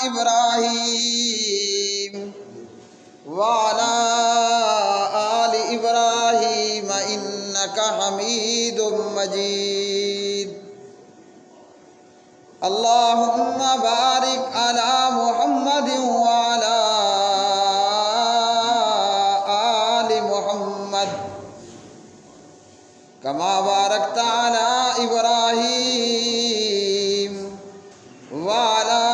إبراهيم وعلى آل إبراهيم إنك حميد مجيد اللهم بارك على محمد وعلى آل محمد كما باركت على إبراهيم وعلى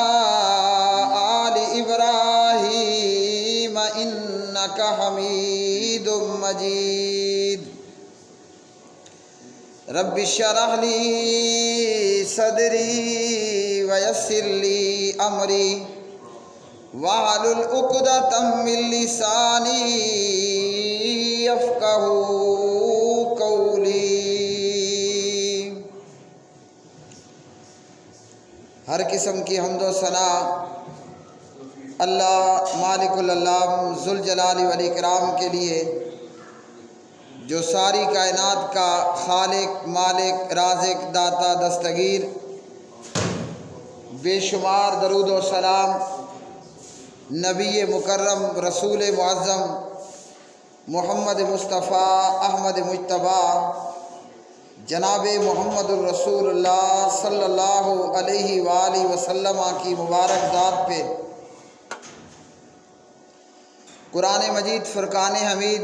آل إبراهيم إنك حميد مجيد رب اشرح لي صدري ويسر لي أمري واحلل عقدة من لساني يفقهوا قولي۔ ہر قسم کی حمد و ثنا اللہ مالک العلام ذوالجلال والاکرام کے لیے، جو ساری کائنات کا خالق، مالک، رازق، داتا، دستگیر۔ بے شمار درود و سلام نبی مکرم، رسول معظم محمد مصطفیٰ احمد مجتبیٰ جناب محمد الرسول اللہ صلی اللہ علیہ وآلہ وسلم کی مبارک ذات پہ۔ قرآن مجید فرقان حمید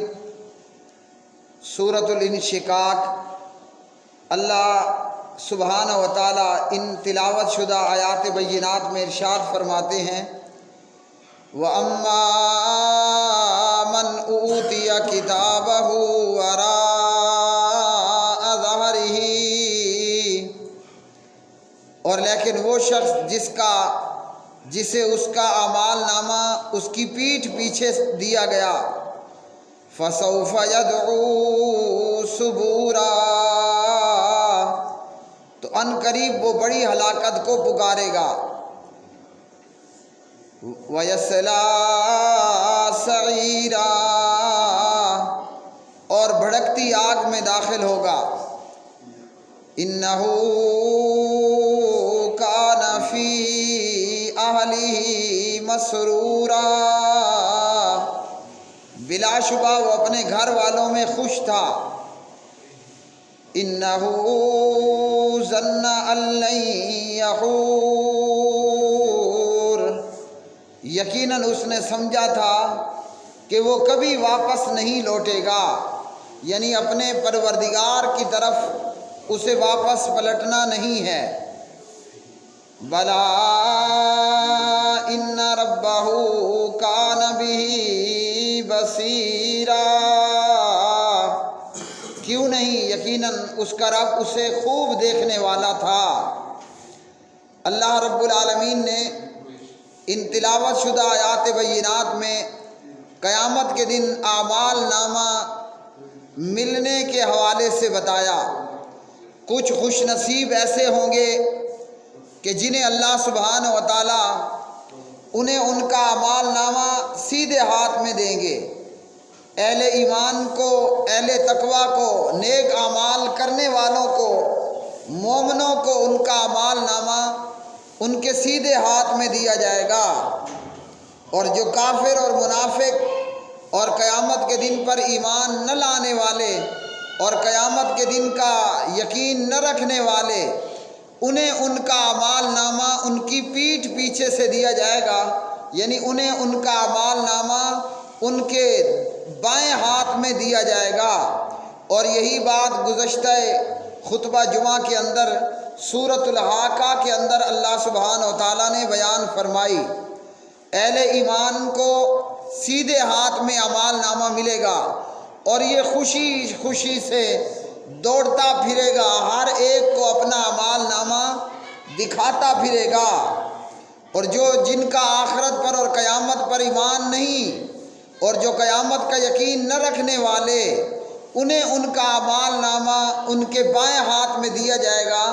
سورۃ الانشقاق، اللہ سبحانہ و تعالی ان تلاوت شدہ آیات بینات میں ارشاد فرماتے ہیں وَأَمَّا مَنْ أُوتِيَ كِتَابَهُ وَرَاءَ ظَهْرِهِ، اور لیکن وہ شخص جسے اس کا اعمال نامہ اس کی پیٹھ پیچھے دیا گیا، فَسَوْفَ يَدْعُو ثُبُورًا، تو ان قریب وہ بڑی ہلاکت کو پکارے گا، وَيَصْلَىٰ سَعِيرًا، اور بھڑکتی آگ میں داخل ہوگا، اِنَّهُ كَانَ فِي أَهْلِهِ مَسْرُورًا، بلا شبہ وہ اپنے گھر والوں میں خوش تھا، اِنَّهُ ظَنَّ أَن لَّن يَحُورَ، یقیناً اس نے سمجھا تھا کہ وہ کبھی واپس نہیں لوٹے گا، یعنی اپنے پروردگار کی طرف اسے واپس پلٹنا نہیں ہے۔ بلا ان ربہ کان بہ بصیرا، کیوں نہیں، یقیناً اس کا رب اسے خوب دیکھنے والا تھا۔ اللہ رب العالمین نے ان تلاوت شدہ آیات بینات میں قیامت کے دن اعمال نامہ ملنے کے حوالے سے بتایا۔ کچھ خوش نصیب ایسے ہوں گے کہ جنہیں اللہ سبحانہ و تعالی انہیں ان کا اعمال نامہ سیدھے ہاتھ میں دیں گے۔ اہل ایمان کو، اہل تقویٰ کو، نیک اعمال کرنے والوں کو، مومنوں کو ان کا اعمال نامہ ان کے سیدھے ہاتھ میں دیا جائے گا، اور جو کافر اور منافق اور قیامت کے دن پر ایمان نہ لانے والے اور قیامت کے دن کا یقین نہ رکھنے والے، انہیں ان کا اعمال نامہ ان کی پیٹھ پیچھے سے دیا جائے گا، یعنی انہیں ان کا اعمال نامہ ان کے بائیں ہاتھ میں دیا جائے گا۔ اور یہی بات گزشتہ خطبہ جمعہ کے اندر سورۃ الحاقہ کے اندر اللہ سبحانہ و تعالیٰ نے بیان فرمائی۔ اہل ایمان کو سیدھے ہاتھ میں اعمال نامہ ملے گا، اور یہ خوشی خوشی سے دوڑتا پھرے گا، ہر ایک کو اپنا اعمال نامہ دکھاتا پھرے گا۔ اور جن کا آخرت پر اور قیامت پر ایمان نہیں، اور جو قیامت کا یقین نہ رکھنے والے، انہیں ان کا اعمال نامہ ان کے بائیں ہاتھ میں دیا جائے گا،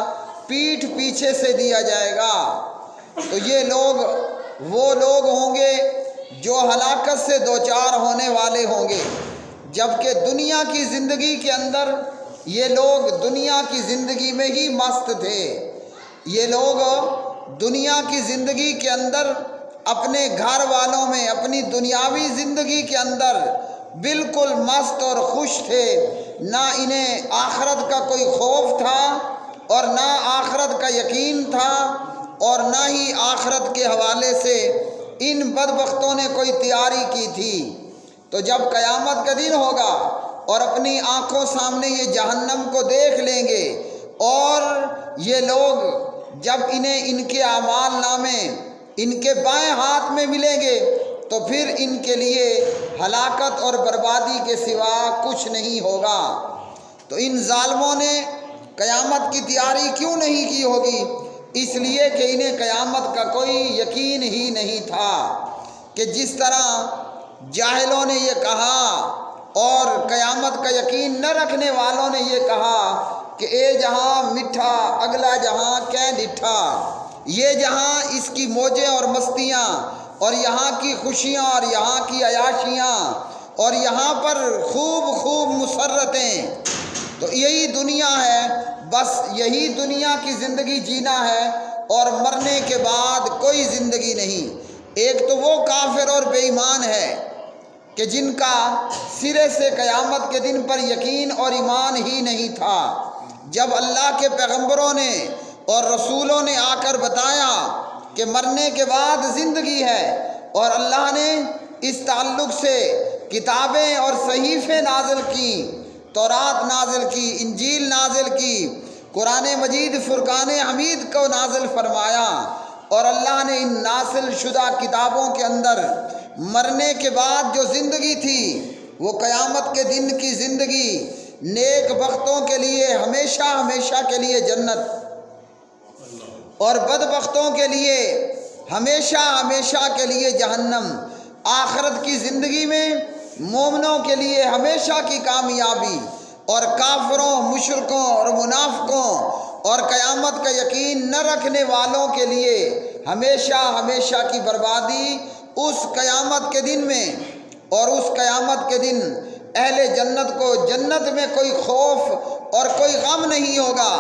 پیٹھ پیچھے سے دیا جائے گا۔ تو یہ لوگ وہ لوگ ہوں گے جو ہلاکت سے دوچار ہونے والے ہوں گے، جبکہ دنیا کی زندگی کے اندر یہ لوگ دنیا کی زندگی میں ہی مست تھے، یہ لوگ دنیا کی زندگی کے اندر اپنے گھر والوں میں اپنی دنیاوی زندگی کے اندر بالکل مست اور خوش تھے، نہ انہیں آخرت کا کوئی خوف تھا اور نہ آخرت کا یقین تھا، اور نہ ہی آخرت کے حوالے سے ان بدبختوں نے کوئی تیاری کی تھی۔ تو جب قیامت کا دن ہوگا اور اپنی آنکھوں سامنے یہ جہنم کو دیکھ لیں گے، اور یہ لوگ جب انہیں ان کے اعمال نامے ان کے بائیں ہاتھ میں ملیں گے تو پھر ان کے لیے ہلاکت اور بربادی کے سوا کچھ نہیں ہوگا۔ تو ان ظالموں نے قیامت کی تیاری کیوں نہیں کی ہوگی؟ اس لیے کہ انہیں قیامت کا کوئی یقین ہی نہیں تھا، کہ جس طرح جاہلوں نے یہ کہا اور قیامت کا یقین نہ رکھنے والوں نے یہ کہا کہ اے جہاں میٹھا اگلا جہاں کیا ڈٹھا، یہ جہاں اس کی موجیں اور مستیاں اور یہاں کی خوشیاں اور یہاں کی عیاشیاں اور یہاں پر خوب خوب مسرتیں، تو یہی دنیا ہے، بس یہی دنیا کی زندگی جینا ہے اور مرنے کے بعد کوئی زندگی نہیں۔ ایک تو وہ کافر اور بے ایمان ہے کہ جن کا سرے سے قیامت کے دن پر یقین اور ایمان ہی نہیں تھا۔ جب اللہ کے پیغمبروں نے اور رسولوں نے آ کر بتایا کہ مرنے کے بعد زندگی ہے، اور اللہ نے اس تعلق سے کتابیں اور صحیفے نازل کی، تورات نازل کی، انجیل نازل کی، قرآن مجید فرقان حمید کو نازل فرمایا، اور اللہ نے ان نازل شدہ کتابوں کے اندر مرنے کے بعد جو زندگی تھی وہ قیامت کے دن کی زندگی، نیک بختوں کے لیے ہمیشہ ہمیشہ کے لیے جنت، اور بدبختوں کے لیے ہمیشہ ہمیشہ کے لیے جہنم۔ آخرت کی زندگی میں مومنوں کے لیے ہمیشہ کی کامیابی، اور کافروں، مشرکوں اور منافقوں اور قیامت کا یقین نہ رکھنے والوں کے لیے ہمیشہ ہمیشہ کی بربادی اس قیامت کے دن میں۔ اور اس قیامت کے دن اہل جنت کو جنت میں کوئی خوف اور کوئی غم نہیں ہوگا،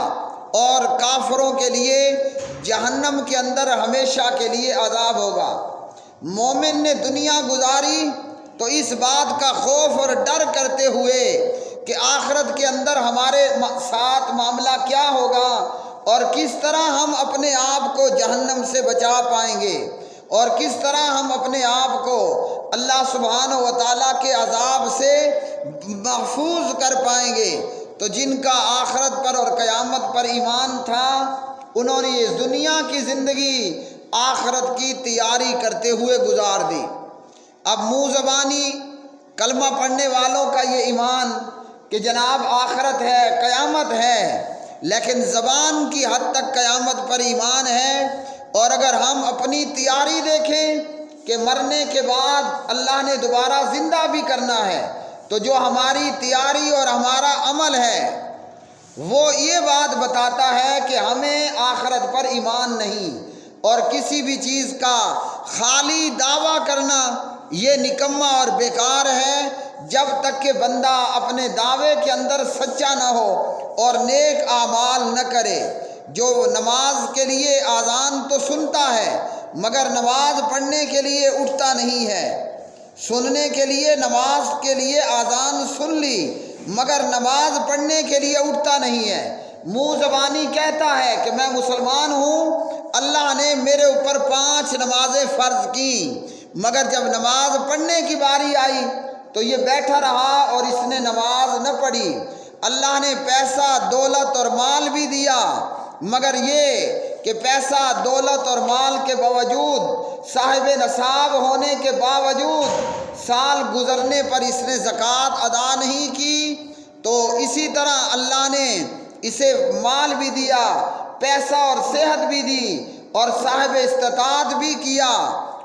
اور کافروں کے لیے جہنم کے اندر ہمیشہ کے لیے عذاب ہوگا۔ مومن نے دنیا گزاری تو اس بات کا خوف اور ڈر کرتے ہوئے کہ آخرت کے اندر ہمارے ساتھ معاملہ کیا ہوگا اور کس طرح ہم اپنے آپ کو جہنم سے بچا پائیں گے، اور کس طرح ہم اپنے آپ کو اللہ سبحانہ و تعالیٰ کے عذاب سے محفوظ کر پائیں گے۔ تو جن کا آخرت پر اور قیامت پر ایمان تھا، انہوں نے اس دنیا کی زندگی آخرت کی تیاری کرتے ہوئے گزار دی۔ اب منہ زبانی کلمہ پڑھنے والوں کا یہ ایمان کہ جناب آخرت ہے، قیامت ہے، لیکن زبان کی حد تک قیامت پر ایمان ہے، اور اگر ہم اپنی تیاری دیکھیں کہ مرنے کے بعد اللہ نے دوبارہ زندہ بھی کرنا ہے، تو جو ہماری تیاری اور ہمارا عمل ہے وہ یہ بات بتاتا ہے کہ ہمیں آخرت پر ایمان نہیں، اور کسی بھی چیز کا خالی دعویٰ کرنا یہ نکما اور بیکار ہے جب تک کہ بندہ اپنے دعوے کے اندر سچا نہ ہو اور نیک اعمال نہ کرے۔ جو نماز کے لیے اذان تو سنتا ہے مگر نماز پڑھنے کے لیے اٹھتا نہیں ہے، سننے کے لیے نماز کے لیے اذان سن لی مگر نماز پڑھنے کے لیے اٹھتا نہیں ہے، منہ زبانی کہتا ہے کہ میں مسلمان ہوں، اللہ نے میرے اوپر 5 نمازیں فرض کی، مگر جب نماز پڑھنے کی باری آئی تو یہ بیٹھا رہا اور اس نے نماز نہ پڑھی۔ اللہ نے پیسہ، دولت اور مال بھی دیا، مگر یہ کہ پیسہ، دولت اور مال کے باوجود، صاحب نصاب ہونے کے باوجود سال گزرنے پر اس نے زکوٰۃ ادا نہیں کی، تو اسی طرح اللہ نے اسے مال بھی دیا، پیسہ اور صحت بھی دی اور صاحب استطاعت بھی کیا،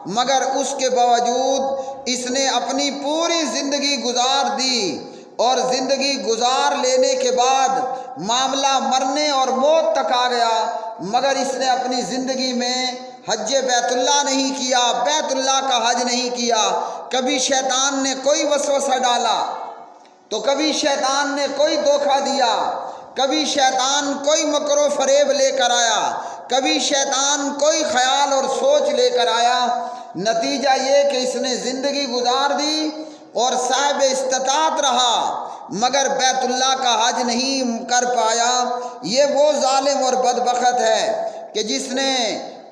مگر اس کے باوجود اس نے اپنی پوری زندگی گزار دی، اور زندگی گزار لینے کے بعد معاملہ مرنے اور موت تک آ گیا، مگر اس نے اپنی زندگی میں حج بیت اللہ نہیں کیا، بیت اللہ کا حج نہیں کیا۔ کبھی شیطان نے کوئی وسوسہ ڈالا تو کبھی شیطان نے کوئی دھوکہ دیا، کبھی شیطان کوئی مکر و فریب لے کر آیا، کبھی شیطان کوئی خیال اور سوچ لے کر آیا، نتیجہ یہ کہ اس نے زندگی گزار دی اور صاحب استطاعت رہا مگر بیت اللہ کا حج نہیں کر پایا۔ یہ وہ ظالم اور بدبخت ہے کہ جس نے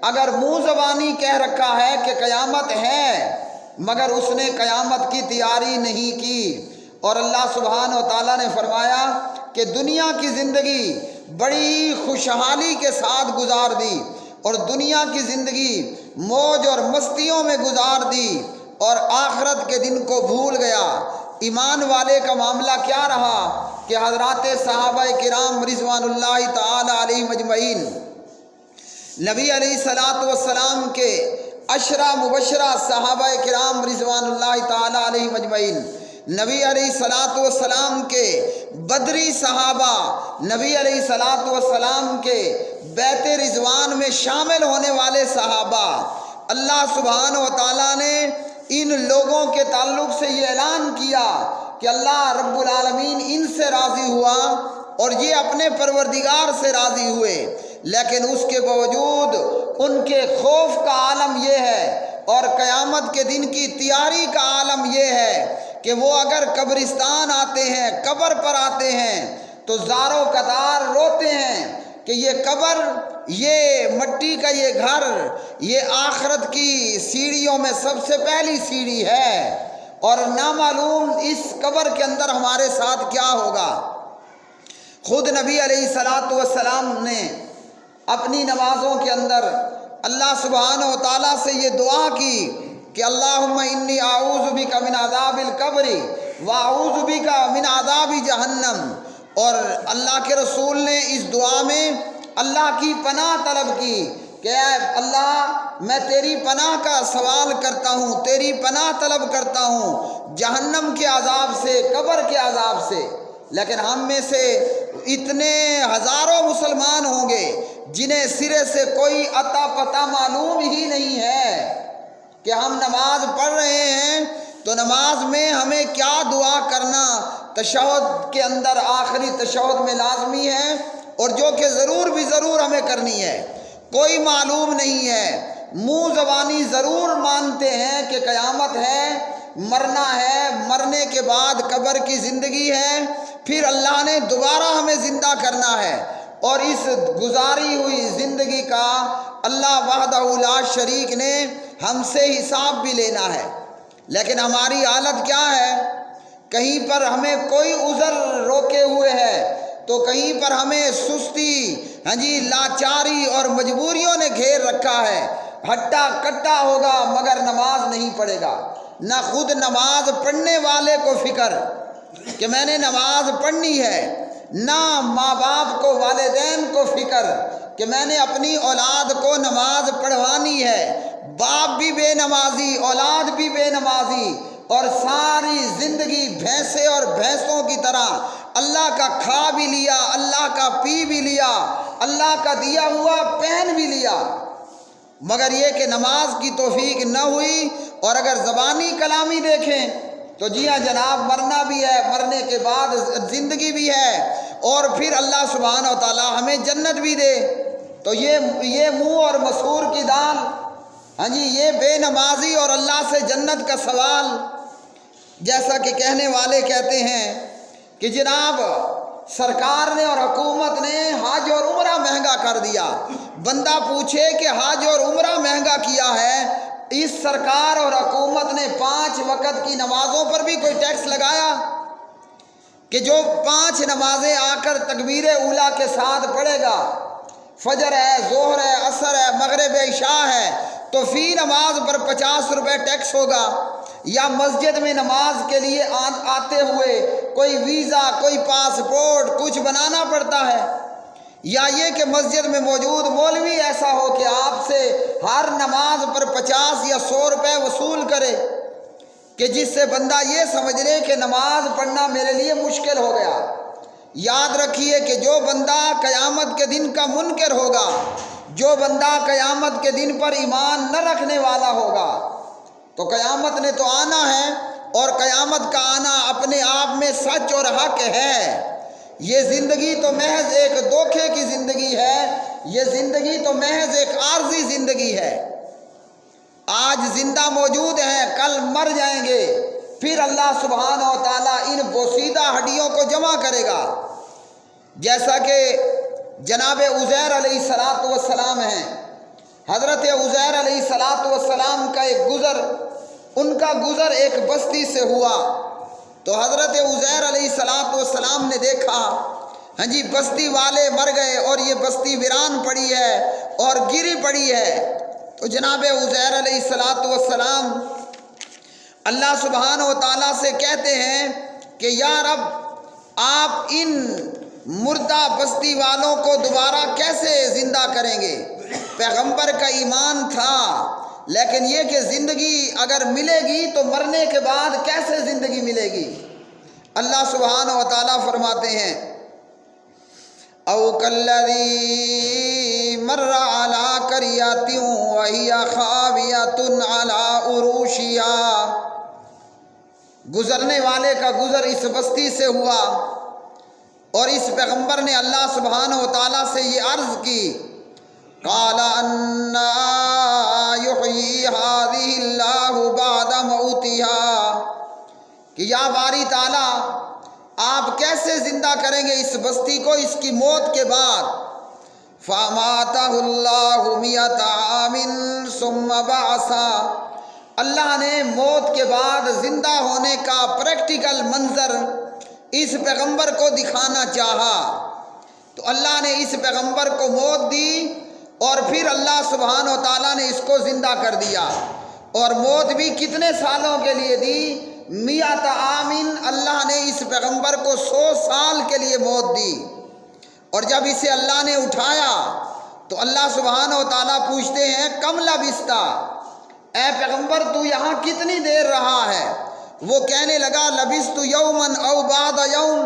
اگر منہ زبانی کہہ رکھا ہے کہ قیامت ہے مگر اس نے قیامت کی تیاری نہیں کی۔ اور اللہ سبحانہ و تعالیٰ نے فرمایا کہ دنیا کی زندگی بڑی خوشحالی کے ساتھ گزار دی اور دنیا کی زندگی موج اور مستیوں میں گزار دی اور آخرت کے دن کو بھول گیا۔ ایمان والے کا معاملہ کیا رہا کہ حضرات صحابہ کرام رضوان اللہ تعالی علیہ مجمعین نبی علیہ الصلوۃ والسلام کے عشرہ مبشرہ صحابہ کرام رضوان اللہ تعالی علیہ مجمعین، نبی علیہ الصلوۃ والسلام کے بدری صحابہ، نبی علیہ الصلوۃ والسلام کے بیت رضوان میں شامل ہونے والے صحابہ، اللہ سبحانہ و تعالیٰ نے ان لوگوں کے تعلق سے یہ اعلان کیا کہ اللہ رب العالمین ان سے راضی ہوا اور یہ اپنے پروردگار سے راضی ہوئے، لیکن اس کے باوجود ان کے خوف کا عالم یہ ہے اور قیامت کے دن کی تیاری کا عالم یہ ہے کہ وہ اگر قبرستان آتے ہیں، قبر پر آتے ہیں تو زاروں قطار روتے ہیں کہ یہ قبر، یہ مٹی کا یہ گھر، یہ آخرت کی سیڑھیوں میں سب سے پہلی سیڑھی ہے اور نامعلوم اس قبر کے اندر ہمارے ساتھ کیا ہوگا۔ خود نبی علیہ الصلوۃ والسلام نے اپنی نمازوں کے اندر اللہ سبحانہ و تعالیٰ سے یہ دعا کی کہ اللہم انی اعوذ بک من عذاب القبر واعوذ بک من عذاب جہنم، اور اللہ کے رسول نے اس دعا میں اللہ کی پناہ طلب کی کہ اے اللہ میں تیری پناہ کا سوال کرتا ہوں، تیری پناہ طلب کرتا ہوں جہنم کے عذاب سے، قبر کے عذاب سے۔ لیکن ہم میں سے اتنے ہزاروں مسلمان ہوں گے جنہیں سرے سے کوئی عطا پتہ معلوم ہی نہیں ہے کہ ہم نماز پڑھ رہے ہیں تو نماز میں ہمیں کیا دعا کرنا تشہد کے اندر آخری تشہد میں لازمی ہے اور جو کہ ضرور بھی ضرور ہمیں کرنی ہے، کوئی معلوم نہیں ہے۔ منہ زبانی ضرور مانتے ہیں کہ قیامت ہے، مرنا ہے، مرنے کے بعد قبر کی زندگی ہے، پھر اللہ نے دوبارہ ہمیں زندہ کرنا ہے اور اس گزاری ہوئی زندگی کا اللہ وحدہ لا شریک نے ہم سے حساب بھی لینا ہے۔ لیکن ہماری حالت کیا ہے؟ کہیں پر ہمیں کوئی عذر روکے ہوئے ہے تو کہیں پر ہمیں سستی، لاچاری اور مجبوریوں نے گھیر رکھا ہے۔ ہٹا کٹا ہوگا مگر نماز نہیں پڑھے گا، نہ خود نماز پڑھنے والے کو فکر کہ میں نے نماز پڑھنی ہے، نہ ماں باپ کو، والدین کو فکر کہ میں نے اپنی اولاد کو نماز پڑھوانی ہے۔ باپ بھی بے نمازی، اولاد بھی بے نمازی اور ساری زندگی بھینسے اور بھینسوں کی طرح اللہ کا کھا بھی لیا، اللہ کا پی بھی لیا، اللہ کا دیا ہوا پہن بھی لیا، مگر یہ کہ نماز کی توفیق نہ ہوئی۔ اور اگر زبانی کلامی دیکھیں تو جی ہاں جناب، مرنا بھی ہے، مرنے کے بعد زندگی بھی ہے اور پھر اللہ سبحانہ و تعالی ہمیں جنت بھی دے، تو یہ منہ اور مسحور کی دال، یہ بے نمازی اور اللہ سے جنت کا سوال۔ جیسا کہ کہنے والے کہتے ہیں کہ جناب سرکار نے اور حکومت نے حج اور عمرہ مہنگا کر دیا۔ بندہ پوچھے کہ حج اور عمرہ مہنگا کیا ہے، اس سرکار اور حکومت نے 5 وقت کی نمازوں پر بھی کوئی ٹیکس لگایا کہ جو 5 نمازیں آ کر تکبیر اولیٰ کے ساتھ پڑھے گا، فجر ہے، ظہر ہے، عصر ہے، مغرب عشاء ہے، تو فی نماز پر 50 روپے ٹیکس ہوگا؟ یا مسجد میں نماز کے لیے آتے ہوئے کوئی ویزا، کوئی پاسپورٹ کچھ بنانا پڑتا ہے؟ یا یہ کہ مسجد میں موجود مولوی ایسا ہو کہ آپ سے ہر نماز پر 50 یا 100 روپے وصول کرے کہ جس سے بندہ یہ سمجھ لے کہ نماز پڑھنا میرے لیے مشکل ہو گیا۔ یاد رکھیے کہ جو بندہ قیامت کے دن کا منکر ہوگا، جو بندہ قیامت کے دن پر ایمان نہ رکھنے والا ہوگا، تو قیامت نے تو آنا ہے اور قیامت کا آنا اپنے آپ میں سچ اور حق ہے۔ یہ زندگی تو محض ایک دھوکے کی زندگی ہے یہ زندگی تو محض ایک عارضی زندگی ہے، آج زندہ موجود ہیں، کل مر جائیں گے، پھر اللہ سبحانہ و تعالیٰ ان بوسیدہ ہڈیوں کو جمع کرے گا۔ جیسا کہ جناب عزیر علیہ السلام ہیں، حضرت عزیر علیہ السلام کا ان کا گزر ایک بستی سے ہوا، تو حضرت عزیر علیہ السلام نے دیکھا ہاں جی بستی والے مر گئے اور یہ بستی ویران پڑی ہے اور گری پڑی ہے، تو جناب عزیر علیہ السلام اللہ سبحانہ و تعالیٰ سے کہتے ہیں کہ یا رب آپ ان مردہ بستی والوں کو دوبارہ کیسے زندہ کریں گے؟ پیغمبر کا ایمان تھا، لیکن یہ کہ زندگی اگر ملے گی تو مرنے کے بعد کیسے زندگی ملے گی؟ اللہ سبحانہ و تعالیٰ فرماتے ہیں او کالذی مر علی قریۃ وہی خاویۃ علی عروشہا، گزرنے والے کا گزر اس بستی سے ہوا، اور اس پیغمبر نے اللہ سبحانہ و تعالیٰ سے یہ عرض کی قال انا یحیی ہذہ اللہ بعد موتہا، کہ یا باری تعالیٰ آپ کیسے زندہ کریں گے اس بستی کو اس کی موت کے بعد؟ فاماتہ اللہ مئۃ عام ثم بعثہ، اللہ نے موت کے بعد زندہ ہونے کا پریکٹیکل منظر اس پیغمبر کو دکھانا چاہا، تو اللہ نے اس پیغمبر کو موت دی اور پھر اللہ سبحانہ و تعالیٰ نے اس کو زندہ کر دیا، اور موت بھی کتنے سالوں کے لیے دی؟ مئۃ عام، اللہ نے اس پیغمبر کو 100 سال کے لیے موت دی، اور جب اسے اللہ نے اٹھایا تو اللہ سبحانہ و تعالیٰ پوچھتے ہیں کم لبثت، اے پیغمبر تو یہاں کتنی دیر رہا ہے؟ وہ کہنے لگا لبثت یوما او بعد یوم،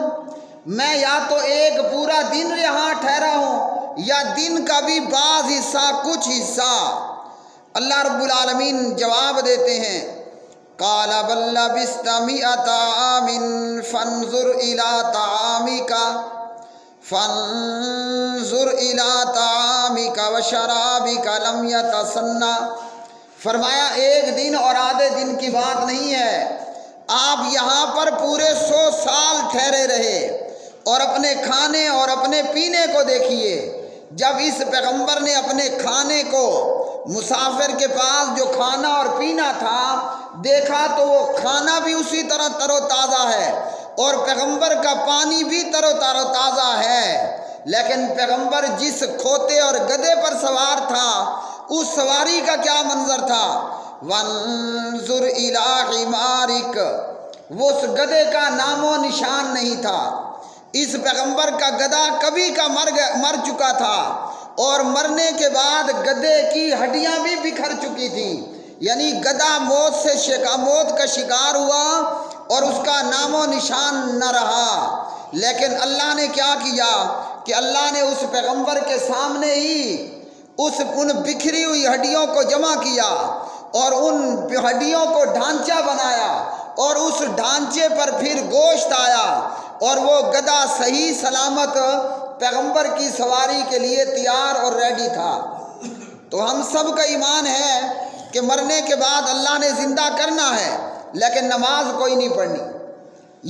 میں یا تو ایک پورا دن یہاں ٹھہرا ہوں یا دن کا بھی بعض حصہ، کچھ حصہ۔ اللہ رب العالمین جواب دیتے ہیں قال بل لبثت مئۃ عام فانظر الی طعامک وشرابک لم یتسنہ، فرمایا ایک دن اور آدھے دن کی بات نہیں ہے، آپ یہاں پر پورے 100 سال ٹھہرے رہے، اور اپنے کھانے اور اپنے پینے کو دیکھیے، جب اس پیغمبر نے اپنے کھانے کو مسافر کے پاس جو کھانا اور پینا تھا دیکھا تو وہ کھانا بھی اسی طرح تر و تازہ ہے اور پیغمبر کا پانی بھی تر و تازہ ہے، لیکن پیغمبر جس کھوتے اور گدھے پر سوار تھا اس سواری کا کیا منظر تھا؟ وانظر الی حمارک، وہ اس گدھے کا نام و نشان نہیں تھا۔ اس پیغمبر کا گدھا کبھی کا مر چکا تھا، اور مرنے کے بعد گدھے کی ہڈیاں بھی بکھر چکی تھیں، یعنی گدھا موت کا شکار ہوا اور اس کا نام و نشان نہ رہا۔ لیکن اللہ نے کیا کیا کہ اللہ نے اس پیغمبر کے سامنے ہی ان بکھری ہوئی ہڈیوں کو جمع کیا اور ان ہڈیوں کو ڈھانچہ بنایا، اور اس ڈھانچے پر پھر گوشت آیا، اور وہ گدھا صحیح سلامت پیغمبر کی سواری کے لیے تیار اور ریڈی تھا۔ تو ہم سب کا ایمان ہے کہ مرنے کے بعد اللہ نے زندہ کرنا ہے، لیکن نماز کوئی نہیں پڑھنی۔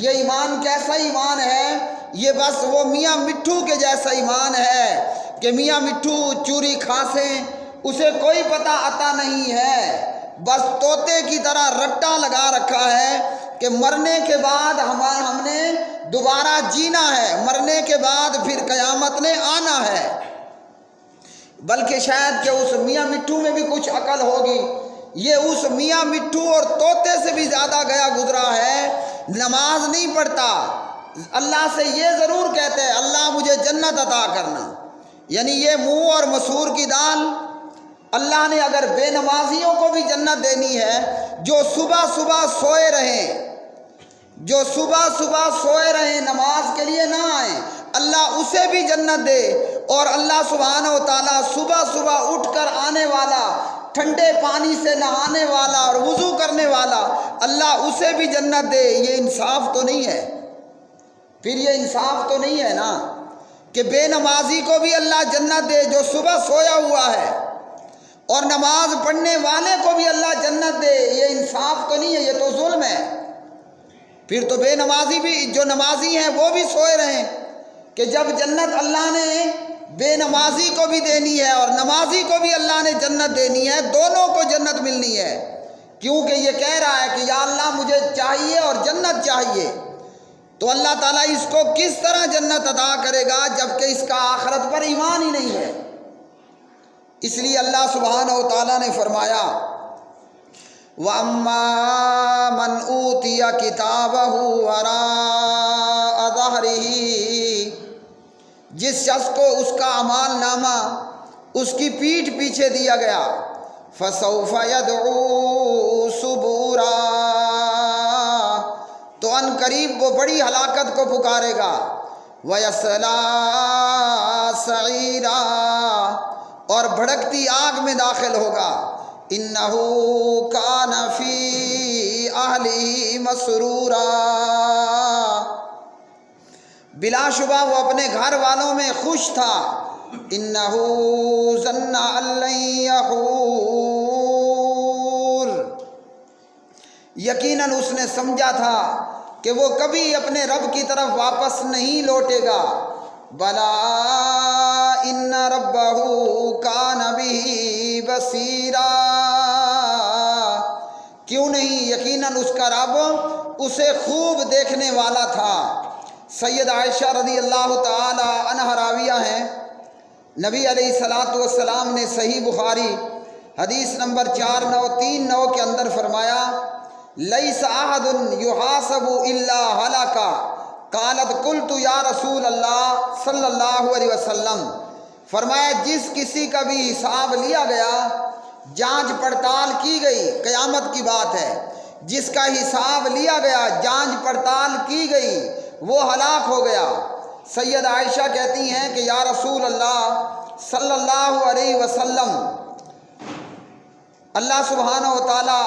یہ ایمان کیسا ایمان ہے؟ یہ بس وہ میاں مٹھو کے جیسا ایمان ہے کہ میاں مٹھو چوری کھاسیں اسے کوئی پتہ عطا نہیں ہے، بس طوطے کی طرح رٹا لگا رکھا ہے کہ مرنے کے بعد ہم نے دوبارہ جینا ہے، مرنے کے بعد پھر قیامت نے آنا ہے۔ بلکہ شاید کہ اس میاں مٹھو میں بھی کچھ عقل ہوگی، یہ اس میاں مٹھو اور طوطے سے بھی زیادہ گیا گزرا ہے، نماز نہیں پڑھتا، اللہ سے یہ ضرور کہتے ہیں اللہ مجھے جنت عطا کرنا، یعنی یہ منہ اور مسور کی دال۔ اللہ نے اگر بے نمازیوں کو بھی جنت دینی ہے، جو صبح صبح سوئے رہیں نماز کے لیے نہ آئیں، اللہ اسے بھی جنت دے، اور اللہ سبحانہ و تعالیٰ صبح صبح اٹھ کر آنے والا، ٹھنڈے پانی سے نہانے والا اور وضو کرنے والا، اللہ اسے بھی جنت دے۔ یہ انصاف تو نہیں ہے، پھر یہ انصاف تو نہیں ہے نا۔ کہ بے نمازی کو بھی اللہ جنت دے جو صبح سویا ہوا ہے، اور نماز پڑھنے والے کو بھی اللہ جنت دے، یہ انصاف تو نہیں ہے، یہ تو ظلم ہے۔ پھر تو بے نمازی بھی، جو نمازی ہیں وہ بھی سوئے رہیں کہ جب جنت اللہ نے بے نمازی کو بھی دینی ہے اور نمازی کو بھی اللہ نے جنت دینی ہے، دونوں کو جنت ملنی ہے، کیونکہ یہ کہہ رہا ہے کہ یا اللہ مجھے چاہیے اور جنت چاہیے، تو اللہ تعالیٰ اس کو کس طرح جنت عطا کرے گا جبکہ اس کا آخرت پر ایمان ہی نہیں ہے۔ اس لیے اللہ سبحانہ و تعالیٰ نے فرمایا وَأَمَّا مَنْ أُوتِيَ كِتَابَهُ وَرَاءَ ظَهْرِهِ، جس شخص کو اس کا اعمال نامہ اس کی پیٹھ پیچھے دیا گیا، فَسَوْفَ يَدْعُو ثُبُورًا، تو ان قریب وہ بڑی ہلاکت کو پکارے گا، وَيَصْلَىٰ سَعِيرًا، اور بھڑکتی آگ میں داخل ہوگا، اِنَّهُ كَانَ فِي أَهْلِهِ مَسْرُورًا، بلا شبہ وہ اپنے گھر والوں میں خوش تھا، اِنَّهُ ظَنَّ أَن لَّن يَحُورَ، یقیناً اس نے سمجھا تھا کہ وہ کبھی اپنے رب کی طرف واپس نہیں لوٹے گا، بَلَىٰ إِنَّ رَبَّهُ كَانَ بِهِ بَصِيرًا، کیوں نہیں، یقیناً اس کا رب اسے خوب دیکھنے والا تھا۔ سید عائشہ رضی اللہ تعالی عنہ راویہ ہیں، نبی علیہ السلام نے صحیح بخاری حدیث نمبر 4939 کے اندر فرمایا لیس احد یحاسب الا ہلک، قالت قلت یا رسول اللہ صلی اللہ علیہ وسلم، فرمایا جس کسی کا بھی حساب لیا گیا، جانچ پڑتال کی گئی، قیامت کی بات ہے، جس کا حساب لیا گیا، جانچ پڑتال کی گئی، وہ ہلاک ہو گیا۔ سید عائشہ کہتی ہیں کہ یا رسول اللہ صلی اللہ علیہ وسلم، اللہ سبحانہ و تعالی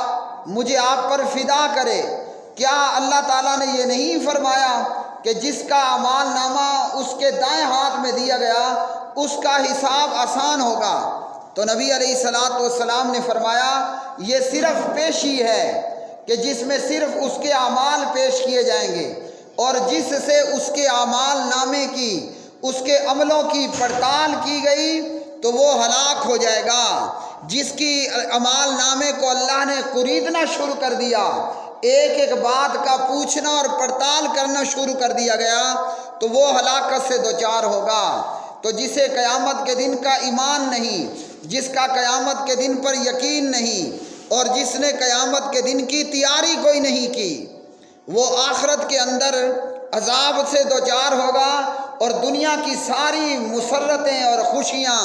مجھے آپ پر فدا کرے، کیا اللہ تعالیٰ نے یہ نہیں فرمایا کہ جس کا اعمال نامہ اس کے دائیں ہاتھ میں دیا گیا اس کا حساب آسان ہوگا؟ تو نبی علیہ السلام نے فرمایا یہ صرف پیشی ہے کہ جس میں صرف اس کے اعمال پیش کیے جائیں گے، اور جس سے اس کے اعمال نامے کی، اس کے عملوں کی پڑتال کی گئی تو وہ ہلاک ہو جائے گا۔ جس کی اعمال نامے کو اللہ نے قریدنا شروع کر دیا، ایک ایک بات کا پوچھنا اور پڑتال کرنا شروع کر دیا گیا، تو وہ ہلاکت سے دوچار ہوگا۔ تو جسے قیامت کے دن کا ایمان نہیں، جس کا قیامت کے دن پر یقین نہیں، اور جس نے قیامت کے دن کی تیاری کوئی نہیں کی، وہ آخرت کے اندر عذاب سے دوچار ہوگا، اور دنیا کی ساری مسرتیں اور خوشیاں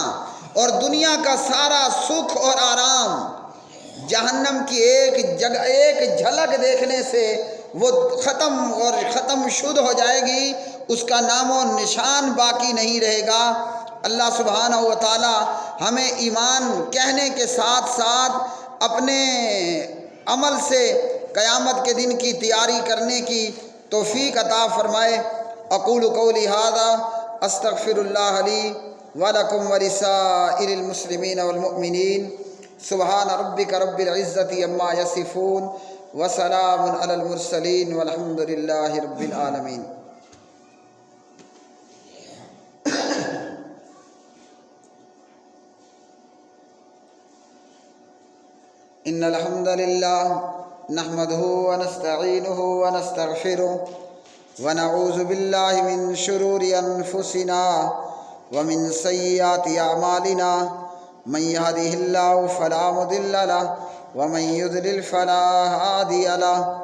اور دنیا کا سارا سکھ اور آرام جہنم کی ایک جھلک دیکھنے سے وہ ختم شد ہو جائے گی، اس کا نام و نشان باقی نہیں رہے گا۔ اللہ سبحانہ و تعالی ہمیں ایمان کہنے کے ساتھ ساتھ اپنے عمل سے قیامت کے دن کی تیاری کرنے کی توفیق عطا فرمائے۔ اقول قولی ھذا استغفر اللہ لی ولکم ولسائر المسلمین والمؤمنین، سبحان ربک رب العزت عما یصفون وسلام علی المرسلین والحمد للہ رب العالمین۔ ان الحمد للہ نحمده ونستعینه ونستغفره ونعوذ باللہ من شرور انفسنا ومن سیئات اعمالنا، من يهده اللہ فلا مضل له ومن يضلل فلا هادی له۔